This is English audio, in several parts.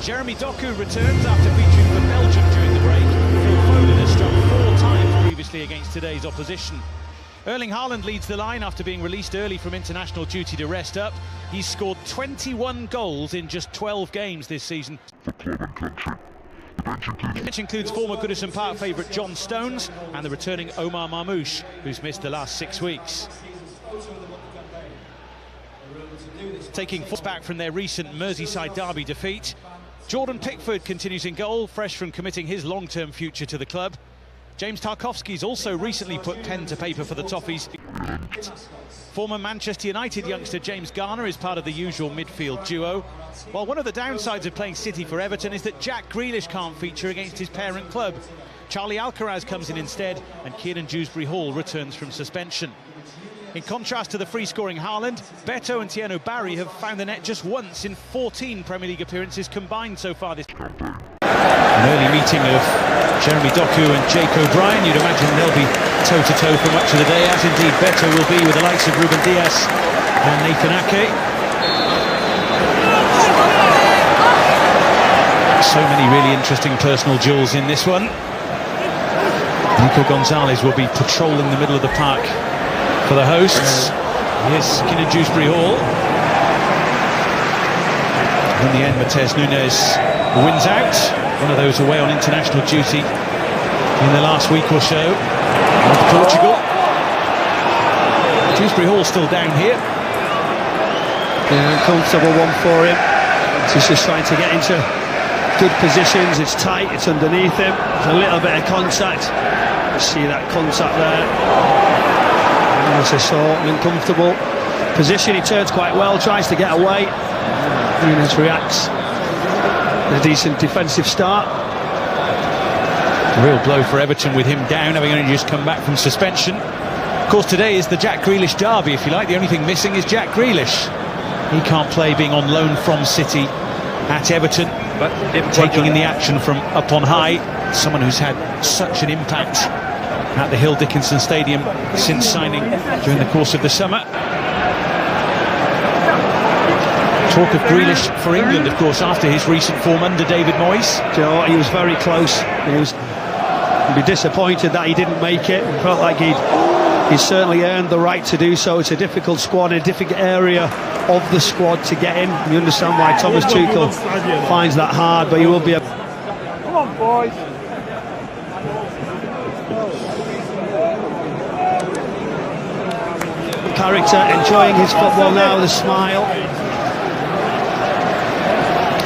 Jeremy Doku returns after featuring for Belgium during the break. Phil Foden has struck 4 times previously against today's opposition. Erling Haaland leads the line after being released early from international duty to rest up. He's scored 21 goals in just 12 games this season. The bench includes former Goodison Park favourite John Stones and the returning Omar Marmoush, who's missed the last 6 weeks. Taking force back from their recent Merseyside derby defeat, Jordan Pickford continues in goal, fresh from committing his long-term future to the club. James Tarkowski's also recently put pen to paper for the Toffees. Former Manchester United youngster James Garner is part of the usual midfield duo, while one of the downsides of playing City for Everton is that Jack Grealish can't feature against his parent club. Charlie Alcaraz comes in instead, and Kieran Dewsbury-Hall returns from suspension. In contrast to the free-scoring Haaland, Beto and Tieno Barry have found the net just once in 14 Premier League appearances combined so far this season. An early meeting of Jeremy Doku and Jake O'Brien. You'd imagine they'll be toe-to-toe for much of the day, as indeed Beto will be with the likes of Ruben Dias and Nathan Ake. So many really interesting personal duels in this one. Nico Gonzalez will be patrolling the middle of the park for the hosts. Here's Kieran Dewsbury-Hall. In the end, Matheus Nunes wins out. One of those away on international duty in the last week or so with Portugal. Dewsbury-Hall still down here. Yeah, comfortable one for him. He's just trying to get into good positions. It's tight, it's underneath him. There's a little bit of contact. You see that contact there. It's a sort of uncomfortable position. He turns quite well, tries to get away. Nunes reacts. A decent defensive start. A real blow for Everton with him down, having only just come back from suspension. Of course, today is the Jack Grealish derby, if you like. The only thing missing is Jack Grealish. He can't play, being on loan from City at Everton, but taking in the action from up on high. Someone who's had such an impact at the Hill Dickinson Stadium since signing during the course of the summer. Talk of Grealish for England, of course, after his recent form under David Moyes. You know, he was very close. He'd be disappointed that he didn't make it. He felt like he'd certainly earned the right to do so. It's a difficult squad, a difficult area of the squad to get in. You understand why Thomas Tuchel finds that hard, but he will be a... Come on, boys. Character, enjoying his football now, the smile.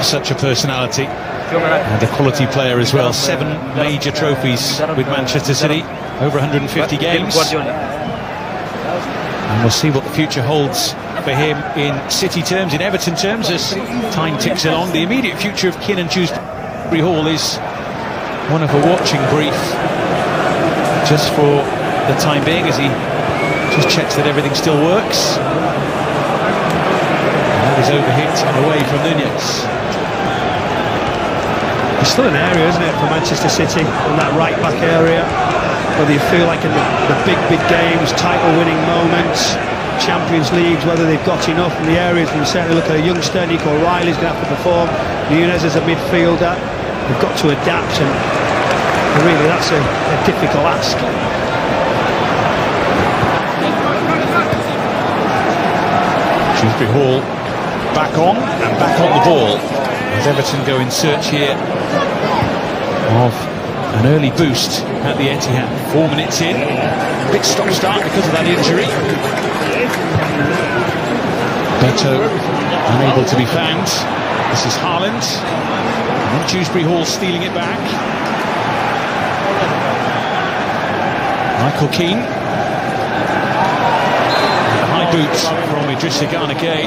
Such a personality and a quality player as well. 7 major trophies with Manchester City, over 150 games. And we'll see what the future holds for him in City terms, in Everton terms, as time ticks along. The immediate future of Kieran Dewsbury-Hall is one of a watching brief, just for the time being, as he just checks that everything still works. And that is overhit and away from Nunes. It's still an area, isn't it, for Manchester City, in that right-back area, whether you feel like in the big games, title-winning moments, Champions Leagues, whether they've got enough in the areas. You certainly look at a youngster, Nico Riley's going to have to perform, Nunes as a midfielder. They've got to adapt, and really that's a difficult ask. Dewsbury-Hall back on and back on the ball as Everton go in search here of an early boost at the Etihad. 4 minutes in, a bit stop-start because of that injury. Beto unable to be found. This is Haaland, and then Dewsbury-Hall stealing it back. Michael Keane. Boot from Idrissa Gana Gueye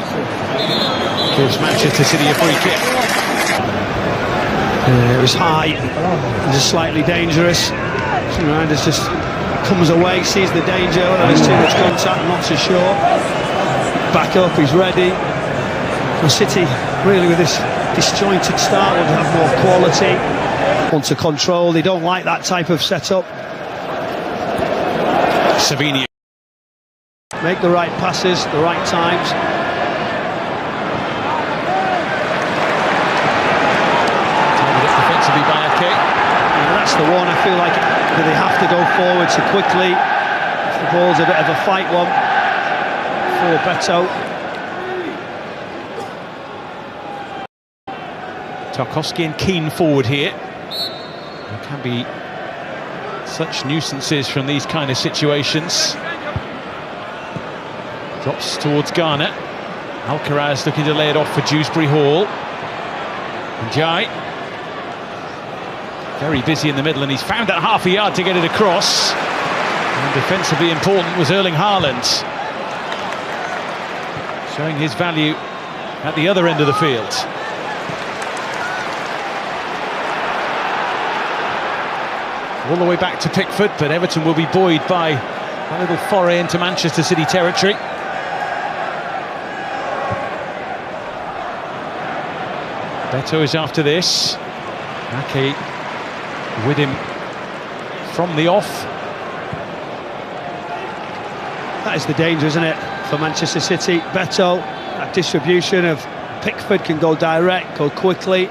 gives Manchester City a free kick. It was high, just slightly dangerous. Randers just comes away, sees the danger, whether there's too much contact, not so sure. Back up, he's ready. Well, City, really with this disjointed start, would have more quality, want to control. They don't like that type of setup. Savini. Make the right passes, the right times. defensively by Ake. Yeah, that's the one. I feel like that they have to go forward so quickly. If the ball's a bit of a fight one for Beto. Tarkowski and Keane forward here. There can be such nuisances from these kind of situations. Drops towards Garner. Alcaraz looking to lay it off for Dewsbury Hall. Njai. Very busy in the middle, and he's found that half a yard to get it across. And defensively important was Erling Haaland, showing his value at the other end of the field. All the way back to Pickford, but Everton will be buoyed by a little foray into Manchester City territory. Beto is after this. Ake with him from the off. That is the danger, isn't it, for Manchester City? Beto, that distribution of Pickford can go direct, go quickly.